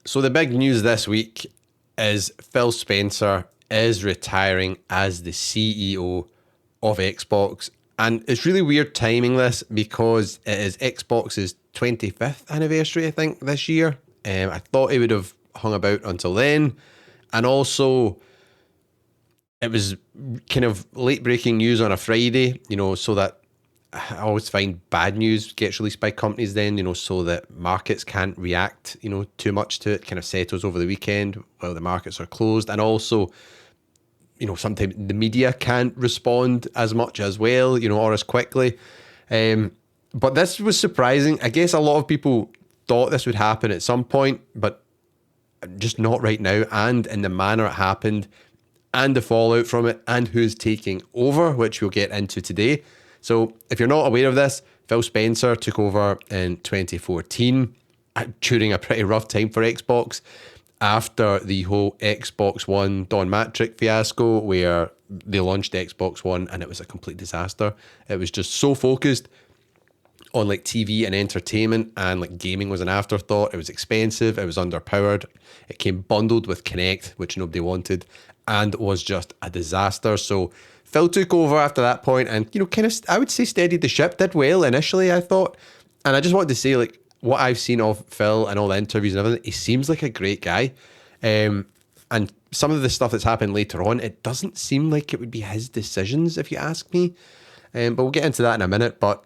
So the big news this week is Phil Spencer is retiring as the CEO of Xbox. And it's really weird timing this because it is Xbox's 25th anniversary, I think, this year. I thought he would have hung about until then. And also, it was kind of late breaking news on a Friday, so that I always find bad news gets released by companies then, so that markets can't react, too much to it, kind of settles over the weekend while the markets are closed. And also, sometimes the media can't respond as much as well, or as quickly. But this was surprising. I guess a lot of people thought this would happen at some point, but just not right now. And in the manner it happened, and the fallout from it, and who's taking over, which we'll get into today. So if you're not aware of this, Phil Spencer took over in 2014 during a pretty rough time for Xbox after the whole Xbox One Don Matrick fiasco, where they launched the Xbox One and it was a complete disaster. It was just so focused on like TV and entertainment, and like gaming was an afterthought. It was expensive, it was underpowered, it came bundled with Kinect, which nobody wanted, and was just a disaster. So Phil took over after that point and, kind of, I would say, steadied the ship, did well initially, I thought. And I just wanted to say, like, what I've seen of Phil and all the interviews and everything, he seems like a great guy. And some of the stuff that's happened later on, it doesn't seem like it would be his decisions, if you ask me. But we'll get into that in a minute. But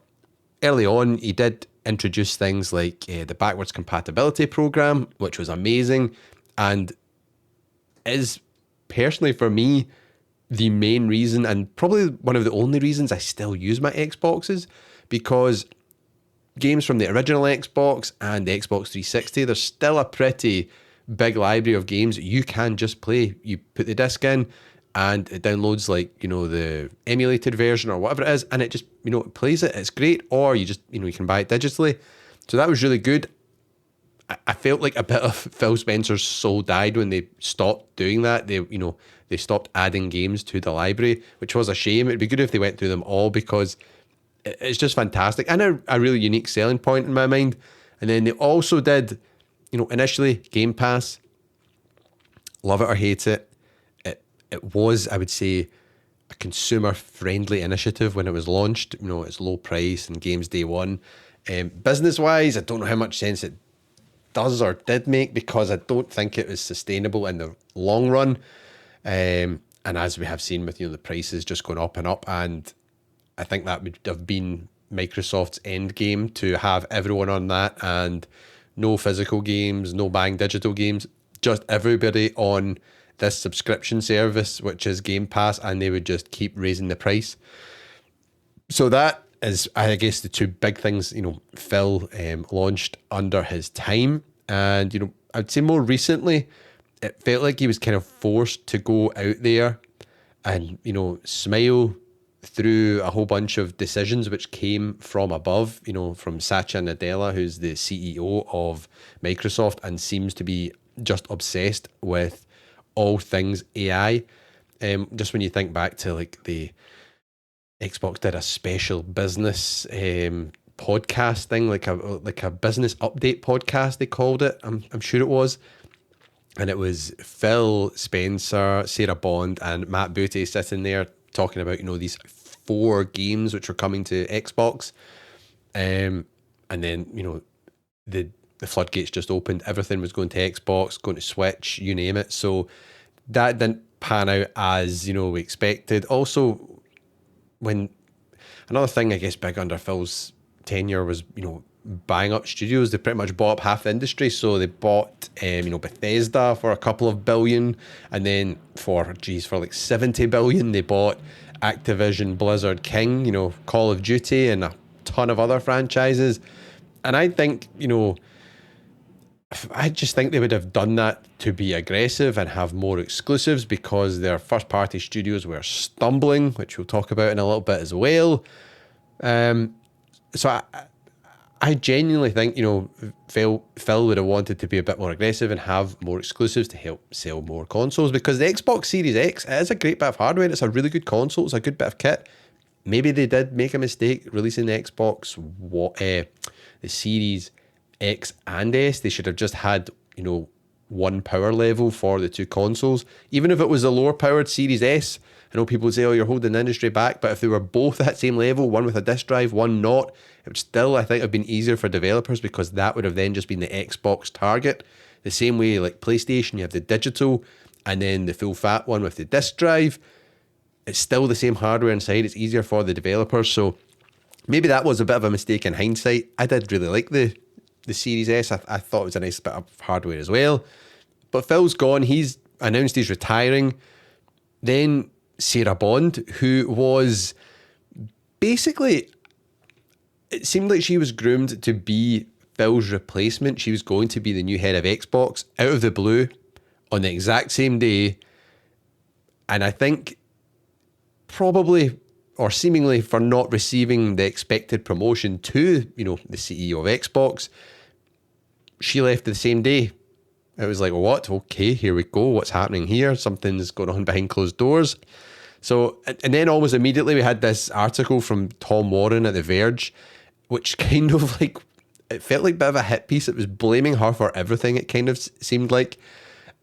early on, he did introduce things like the backwards compatibility program, which was amazing, and is personally for me the main reason, and probably one of the only reasons I still use my Xboxes, because games from the original Xbox and the Xbox 360, there's still a pretty big library of games that you can just play. You put the disc in and it downloads like, the emulated version or whatever it is, and it just, it plays it. It's great. Or you just, you can buy it digitally. So that was really good. I felt like a bit of Phil Spencer's soul died when they stopped doing that. They stopped adding games to the library, which was a shame. It'd be good if they went through them all, because it's just fantastic and a really unique selling point in my mind. And then they also did, initially Game Pass, love it or hate it. It was, I would say, a consumer friendly initiative when it was launched. It's low price and games day one. Business wise, I don't know how much sense it does or did make, because I don't think it was sustainable in the long run. And as we have seen with, the prices just going up and up, and I think that would have been Microsoft's end game, to have everyone on that and no physical games, no buying digital games, just everybody on this subscription service, which is Game Pass, and they would just keep raising the price. So that is, I guess, the two big things, Phil launched under his time. And, I'd say more recently, it felt like he was kind of forced to go out there and, smile through a whole bunch of decisions which came from above, from Satya Nadella, who's the CEO of Microsoft and seems to be just obsessed with all things AI. Just when you think back to like the Xbox did a special business podcast thing, like a business update podcast, they called it. I'm sure it was. And it was Phil Spencer, Sarah Bond, and Matt Booty sitting there talking about, these 4 games which were coming to Xbox. And then, the floodgates just opened. Everything was going to Xbox, going to Switch, you name it. So that didn't pan out as, we expected. Also, when another thing, I guess, big under Phil's tenure was, buying up studios. They pretty much bought up half the industry. So they bought, Bethesda for a couple of billion, and then for like 70 billion, they bought Activision, Blizzard, King, Call of Duty, and a ton of other franchises. And I think, I just think they would have done that to be aggressive and have more exclusives, because their first party studios were stumbling, which we'll talk about in a little bit as well. So I genuinely think, Phil would have wanted to be a bit more aggressive and have more exclusives to help sell more consoles, because the Xbox Series X, it is a great bit of hardware. It's a really good console. It's a good bit of kit. Maybe they did make a mistake releasing the the Series X and S. They should have just had, one power level for the two consoles. Even if it was a lower powered Series S, I know people would say, oh, you're holding the industry back, but if they were both at that same level, one with a disk drive, one not, it would still, I think, have been easier for developers, because that would have then just been the Xbox target. The same way like PlayStation, you have the digital and then the full fat one with the disk drive. It's still the same hardware inside. It's easier for the developers. So maybe that was a bit of a mistake in hindsight. I did really like the Series S. I thought it was a nice bit of hardware as well. But Phil's gone. He's announced he's retiring. Then Sarah Bond, who was basically, it seemed like she was groomed to be Phil's replacement. She was going to be the new head of Xbox out of the blue on the exact same day. And I think probably or seemingly for not receiving the expected promotion to, the CEO of Xbox, she left the same day. It was like, what? Okay, here we go. What's happening here? Something's going on behind closed doors. So, and then almost immediately we had this article from Tom Warren at The Verge, which kind of like, it felt like a bit of a hit piece. It was blaming her for everything, it kind of seemed like.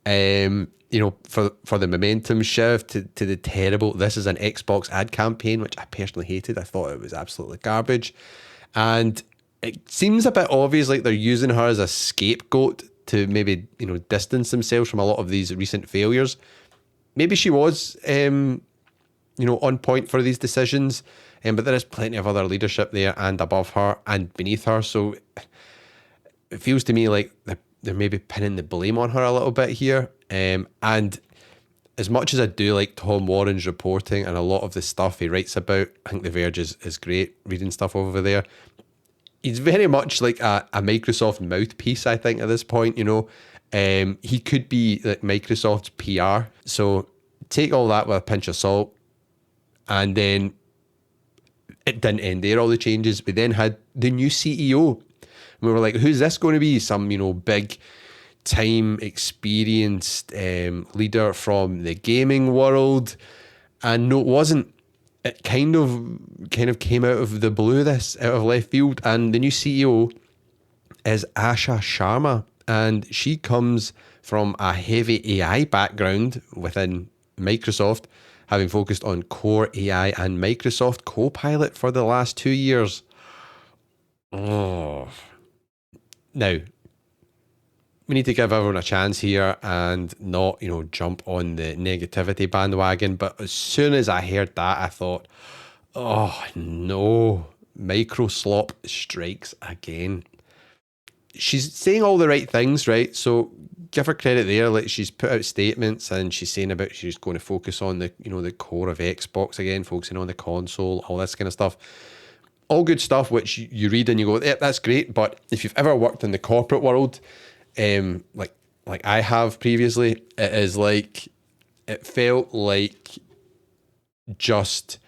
For the momentum shift to the terrible, this is an Xbox ad campaign, which I personally hated. I thought it was absolutely garbage. And it seems a bit obvious like they're using her as a scapegoat to maybe, distance themselves from a lot of these recent failures. Maybe she was, on point for these decisions, but there is plenty of other leadership there and above her and beneath her. So it feels to me like they're maybe pinning the blame on her a little bit here. And as much as I do like Tom Warren's reporting and a lot of the stuff he writes about, I think The Verge is great reading stuff over there. He's very much like a Microsoft mouthpiece, I think, at this point, He could be like Microsoft's PR. So take all that with a pinch of salt. And then it didn't end there, all the changes. We then had the new CEO. And we were like, who's this going to be? Some, big time experienced leader from the gaming world. And no, it wasn't. It kind of came out of the blue, out of left field. And the new CEO is Asha Sharma. And she comes from a heavy AI background within Microsoft, having focused on core AI and Microsoft Copilot for the last 2 years. Oh. Now, we need to give everyone a chance here and not, jump on the negativity bandwagon. But as soon as I heard that, I thought, oh no, Microslop strikes again. She's saying all the right things, right? So give her credit there. Like, she's put out statements and she's saying about she's going to focus on the, the core of Xbox again, focusing on the console, all this kind of stuff. All good stuff, which you read and you go, yeah, that's great. But if you've ever worked in the corporate world, like I have previously, it felt like just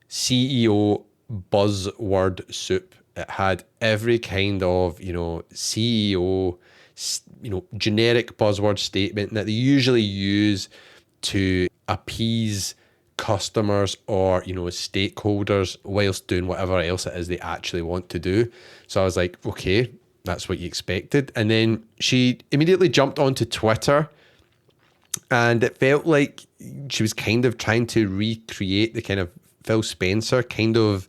CEO buzzword soup. It had every kind of, CEO, generic buzzword statement that they usually use to appease customers or, stakeholders whilst doing whatever else it is they actually want to do. So I was like, okay, that's what you expected. And then she immediately jumped onto Twitter, and it felt like she was kind of trying to recreate the kind of Phil Spencer kind of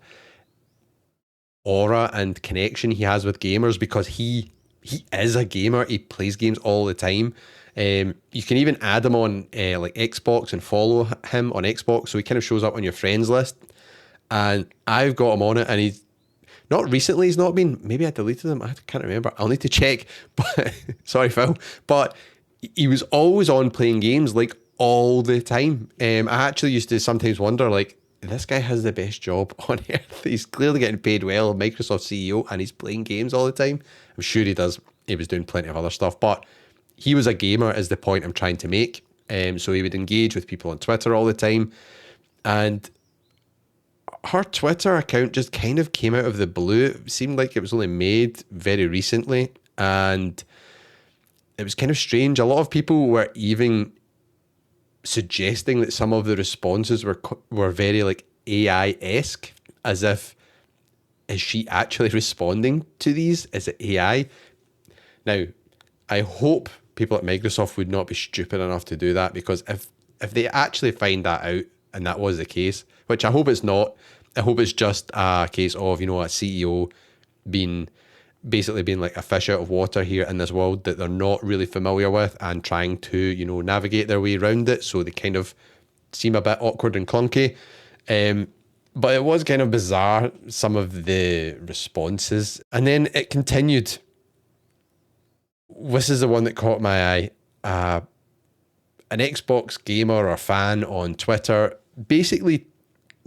aura and connection he has with gamers, because he is a gamer. He plays games all the time. You can even add him on like Xbox and follow him on Xbox, so he kind of shows up on your friends list. And I've got him on it, and he's not recently. He's not been. Maybe I deleted him. I can't remember. I'll need to check. But sorry, Phil. But he was always on playing games like all the time. I actually used to sometimes wonder, like, this guy has the best job on earth. He's clearly getting paid well, Microsoft CEO, and he's playing games all the time. I'm sure he does. He was doing plenty of other stuff, but he was a gamer is the point I'm trying to make. So he would engage with people on Twitter all the time. And her Twitter account just kind of came out of the blue. It seemed like it was only made very recently. And it was kind of strange. A lot of people were even suggesting that some of the responses were very like AI-esque, as if, is she actually responding to these? Is it AI? Now, I hope people at Microsoft would not be stupid enough to do that, because if they actually find that out and that was the case, which I hope it's not, I hope it's just a case of, a CEO being like a fish out of water here in this world that they're not really familiar with and trying to, navigate their way around it. So they kind of seem a bit awkward and clunky. But it was kind of bizarre, some of the responses. And then it continued. This is the one that caught my eye. An Xbox gamer or fan on Twitter basically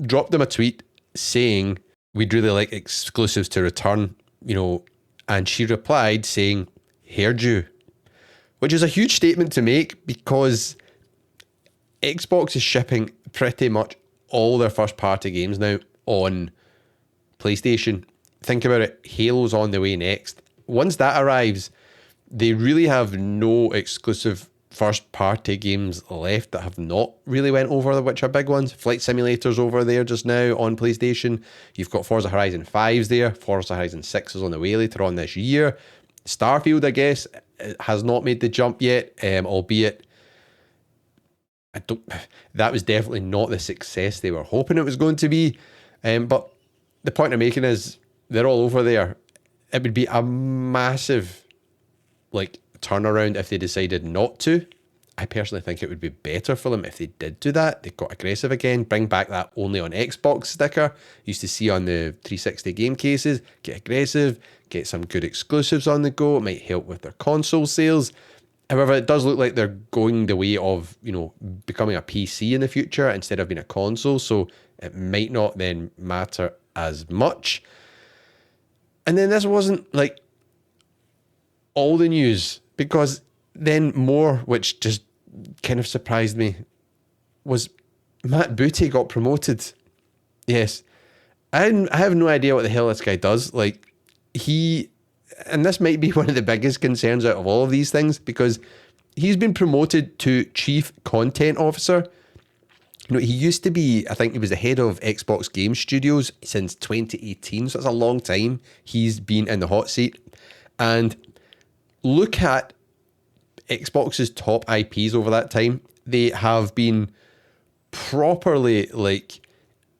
dropped them a tweet saying, we'd really like exclusives to return, and she replied saying, heard you, which is a huge statement to make, because Xbox is shipping pretty much all their first party games now on PlayStation. Think about it, Halo's on the way next. Once that arrives, they really have no exclusive first party games left that have not really went over, which are big ones. Flight Simulator's over there just now on PlayStation. You've got Forza Horizon 5's there. Forza Horizon 6 is on the way later on this year. Starfield, I guess, has not made the jump yet, albeit that was definitely not the success they were hoping it was going to be. But the point I'm making is they're all over there. It would be a massive turnaround if they decided not to. I personally think it would be better for them if they did do that. They got aggressive again, bring back that only on Xbox sticker used to see on the 360 game cases. Get aggressive, get some good exclusives on the go. It might help with their console sales. However, it does look like they're going the way of, becoming a PC in the future instead of being a console, so it might not then matter as much. And then this wasn't all the news, because then more, which just kind of surprised me, was Matt Booty got promoted. Yes. I have no idea what the hell this guy does. And this might be one of the biggest concerns out of all of these things, because he's been promoted to Chief Content Officer. He used to be, I think he was the head of Xbox Game Studios since 2018, so that's a long time he's been in the hot seat. And look at Xbox's top IPs over that time. They have been properly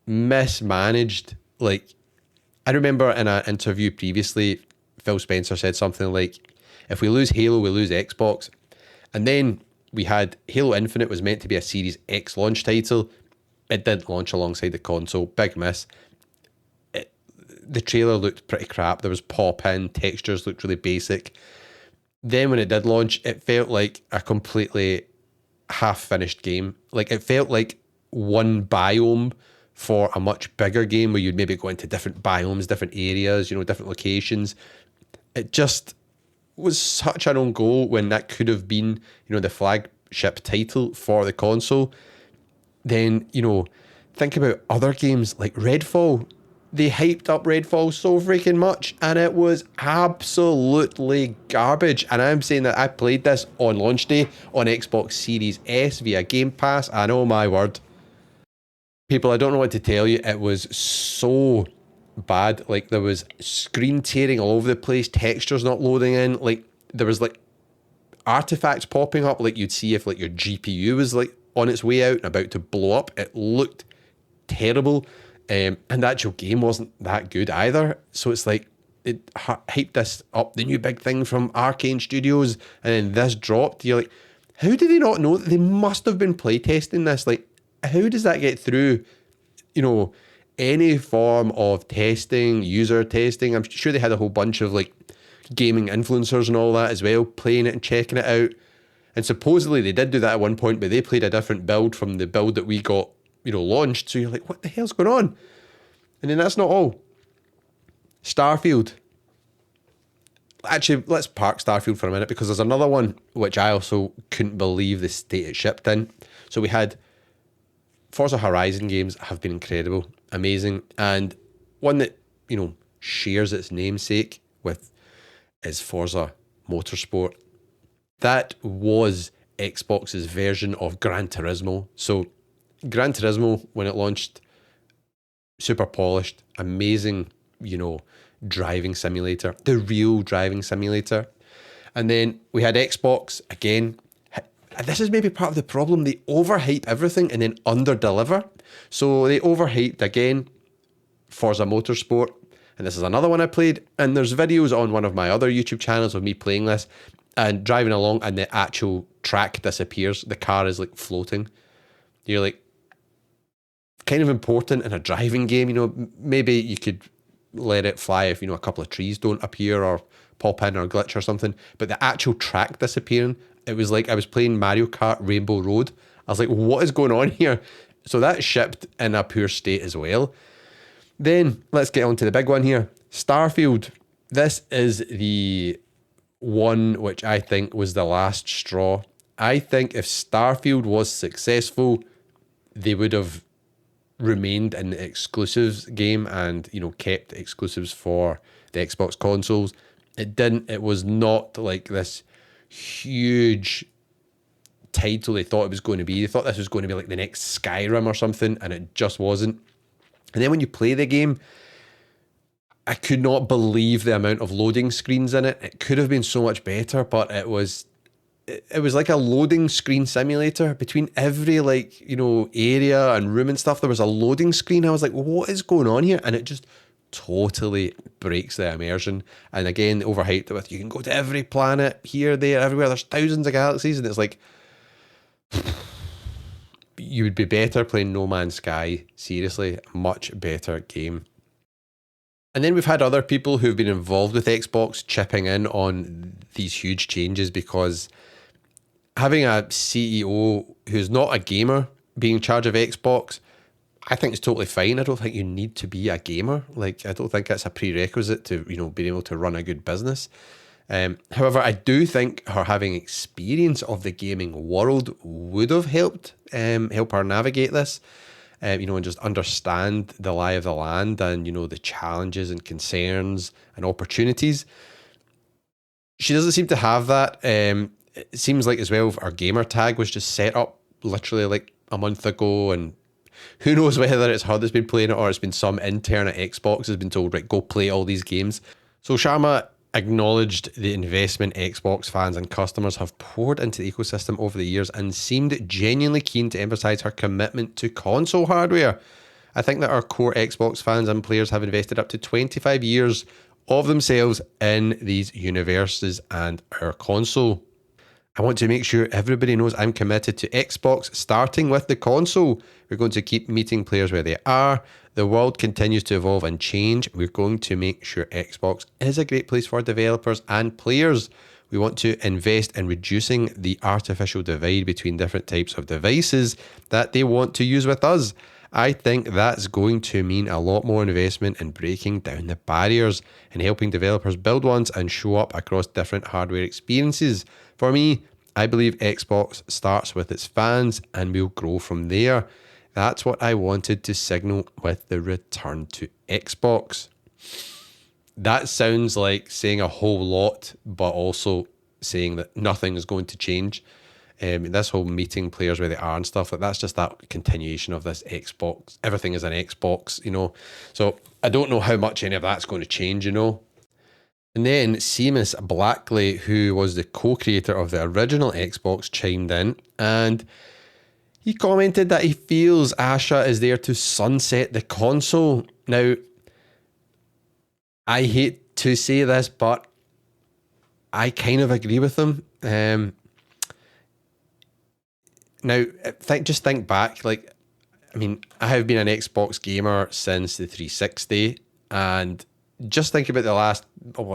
mismanaged. I remember in an interview previously, Phil Spencer said something like, if we lose Halo, we lose Xbox. And then we had Halo Infinite was meant to be a Series X launch title. It didn't launch alongside the console. Big miss. The trailer looked pretty crap. There was pop-in. Textures looked really basic. Then when it did launch, it felt like a completely half-finished game. It felt like one biome for a much bigger game where you'd maybe go into different biomes, different areas, different locations. It just was such an own goal when that could have been, the flagship title for the console. Then, think about other games like Redfall. They hyped up Redfall so freaking much, and it was absolutely garbage. And I'm saying that I played this on launch day on Xbox Series S via Game Pass, and oh my word. People, I don't know what to tell you. It was so bad. There was screen tearing all over the place, textures not loading in. There was artifacts popping up you'd see if your GPU was on its way out and about to blow up. It looked terrible. And the actual game wasn't that good either. So it's it hyped this up, the new big thing from Arcane Studios, and then this dropped. You're how did they not know that? They must have been playtesting this. How does that get through, any form of testing, user testing? I'm sure they had a whole bunch of gaming influencers and all that as well, playing it and checking it out. And supposedly they did do that at one point, but they played a different build from the build that we got, launched. So you're what the hell's going on? And then that's not all. Starfield. Actually, let's park Starfield for a minute, because there's another one which I also couldn't believe the state it shipped in. So we had Forza Horizon games have been incredible, amazing, and one that, shares its namesake with is Forza Motorsport. That was Xbox's version of Gran Turismo. So Gran Turismo, when it launched, super polished, amazing, driving simulator, the real driving simulator. And then we had Xbox again. This is maybe part of the problem. They overhype everything and then underdeliver. So they overhyped again Forza Motorsport. And this is another one I played. And there's videos on one of my other YouTube channels of me playing this and driving along, and the actual track disappears. The car is like floating. You're like, kind of important in a driving game, you know, maybe you could let it fly if, you know, a couple of trees don't appear or pop in or glitch or something. But the actual track disappearing, it was like I was playing Mario Kart Rainbow Road. I was like, what is going on here? So that shipped in a poor state as well. Then let's get on to the big one here. Starfield. This is the one which I think was the last straw. I think if Starfield was successful, they would have remained in the exclusives game and, you know, kept exclusives for the Xbox consoles. It didn't. It was not like this huge title they thought it was going to be. They thought this was going to be like the next Skyrim or something, and it just wasn't. And then when you play the game, I could not believe the amount of loading screens in it. It could have been so much better, but it was like a loading screen simulator. Between every, like, you know, area and room and stuff, there was a loading screen. I was like, what is going on here? And it just totally breaks the immersion. And again, overhyped it with, you can go to every planet, here, there, everywhere. There's thousands of galaxies. And it's like, you would be better playing No Man's Sky. Seriously, a much better game. And then we've had other people who've been involved with Xbox chipping in on these huge changes, because having a CEO who's not a gamer being in charge of Xbox, I think it's totally fine. I don't think you need to be a gamer. Like, I don't think that's a prerequisite to, you know, being able to run a good business. However, I do think her having experience of the gaming world would have helped help her navigate this. You know, and just understand the lie of the land and, you know, the challenges and concerns and opportunities. She doesn't seem to have that. It seems like as well our gamer tag was just set up literally like a month ago, and who knows whether it's her that's been playing it or it's been some intern at Xbox has been told, right, go play all these games. So Sharma acknowledged the investment Xbox fans and customers have poured into the ecosystem over the years and seemed genuinely keen to emphasize her commitment to console hardware. I think that our core Xbox fans and players have invested up to 25 years of themselves in these universes and our console. I want to make sure everybody knows I'm committed to Xbox, starting with the console. We're going to keep meeting players where they are. The world continues to evolve and change. We're going to make sure Xbox is a great place for developers and players. We want to invest in reducing the artificial divide between different types of devices that they want to use with us. I think that's going to mean a lot more investment in breaking down the barriers and helping developers build ones and show up across different hardware experiences. For me, I believe Xbox starts with its fans and will grow from there. That's what I wanted to signal with the return to Xbox. That sounds like saying a whole lot, but also saying that nothing is going to change. This whole meeting players where they are and stuff, like that's just that continuation of this Xbox. Everything is an Xbox, you know. So I don't know how much any of that's going to change, you know. And then Seamus Blackley, who was the co-creator of the original Xbox, chimed in and he commented that he feels Asha is there to sunset the console. Now, I hate to say this, but I kind of agree with him. Now, just think back. Like, I mean, I have been an Xbox gamer since the 360, and just think about the last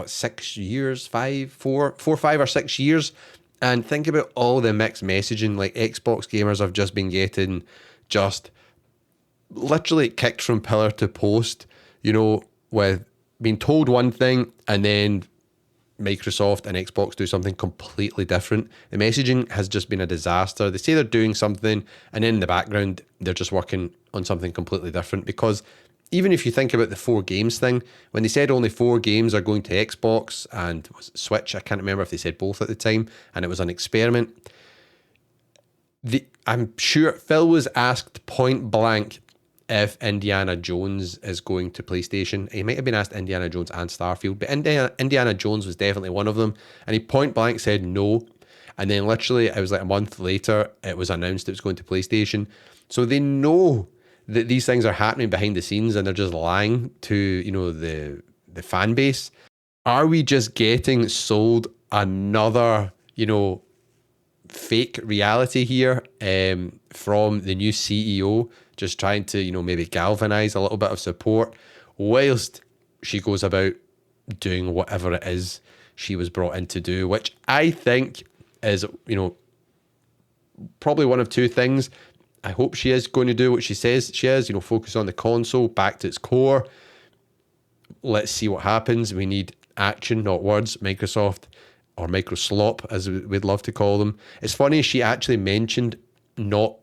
6 years, 4, 5 or 6 years, and think about all the mixed messaging. Like, Xbox gamers have just been getting just literally kicked from pillar to post, you know, with being told one thing and then Microsoft and Xbox do something completely different. The messaging has just been a disaster. They say they're doing something and in the background they're just working on something completely different. Because even if you think about the 4 games thing, when they said only 4 games are going to Xbox and Switch, I can't remember if they said both at the time, and it was an experiment. I'm sure Phil was asked point blank if Indiana Jones is going to PlayStation. He might have been asked Indiana Jones and Starfield, but Indiana Jones was definitely one of them. And he point blank said no. And then literally, it was like a month later, it was announced it was going to PlayStation. So they know that these things are happening behind the scenes, and they're just lying to, the fan base. Are we just getting sold another, fake reality here, from the new CEO, just trying to, maybe galvanize a little bit of support whilst she goes about doing whatever it is she was brought in to do, which I think is, probably one of two things. I hope she is going to do what she says she is, focus on the console back to its core. Let's see what happens. We need action, not words. Microsoft, or Microslop, as we'd love to call them. It's funny, she actually mentioned not,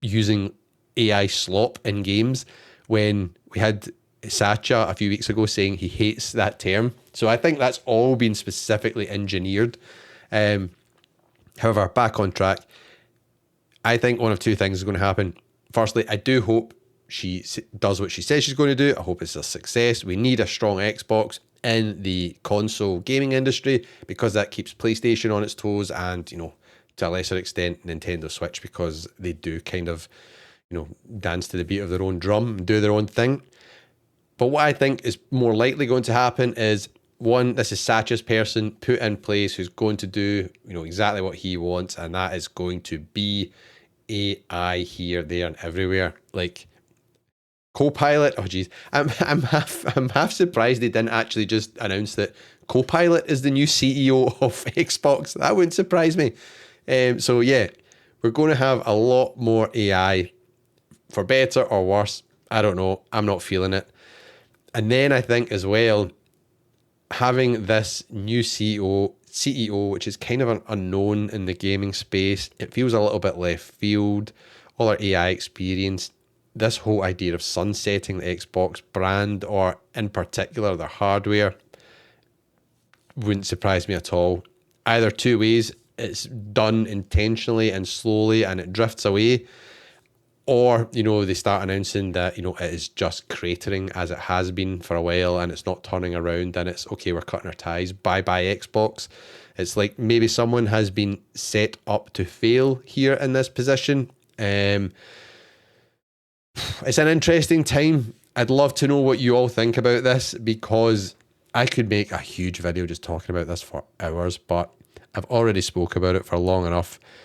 using AI slop in games when we had Satya a few weeks ago saying he hates that term. So I think that's all been specifically engineered. However, back on track, I think one of two things is going to happen. Firstly, I do hope she does what she says she's going to do. I hope it's a success. We need a strong Xbox in the console gaming industry because that keeps PlayStation on its toes and, to a lesser extent, Nintendo Switch, because they do kind of, dance to the beat of their own drum and do their own thing. But what I think is more likely going to happen is, one, this is Satya's person put in place who's going to do, exactly what he wants, and that is going to be AI here, there, and everywhere. Like Copilot. Oh geez, I'm half surprised they didn't actually just announce that Copilot is the new CEO of Xbox. That wouldn't surprise me. So yeah, we're going to have a lot more AI, for better or worse. I don't know. I'm not feeling it. And then I think as well, having this new CEO, which is kind of an unknown in the gaming space, it feels a little bit left field. All our AI experience, this whole idea of sunsetting the Xbox brand, or in particular their hardware, wouldn't surprise me at all. Either two ways, it's done intentionally and slowly and it drifts away, or, they start announcing that, it is just cratering as it has been for a while and it's not turning around and it's, okay, we're cutting our ties. Bye-bye Xbox. It's like maybe someone has been set up to fail here in this position. It's an interesting time. I'd love to know what you all think about this, because I could make a huge video just talking about this for hours, but I've already spoke about it for long enough.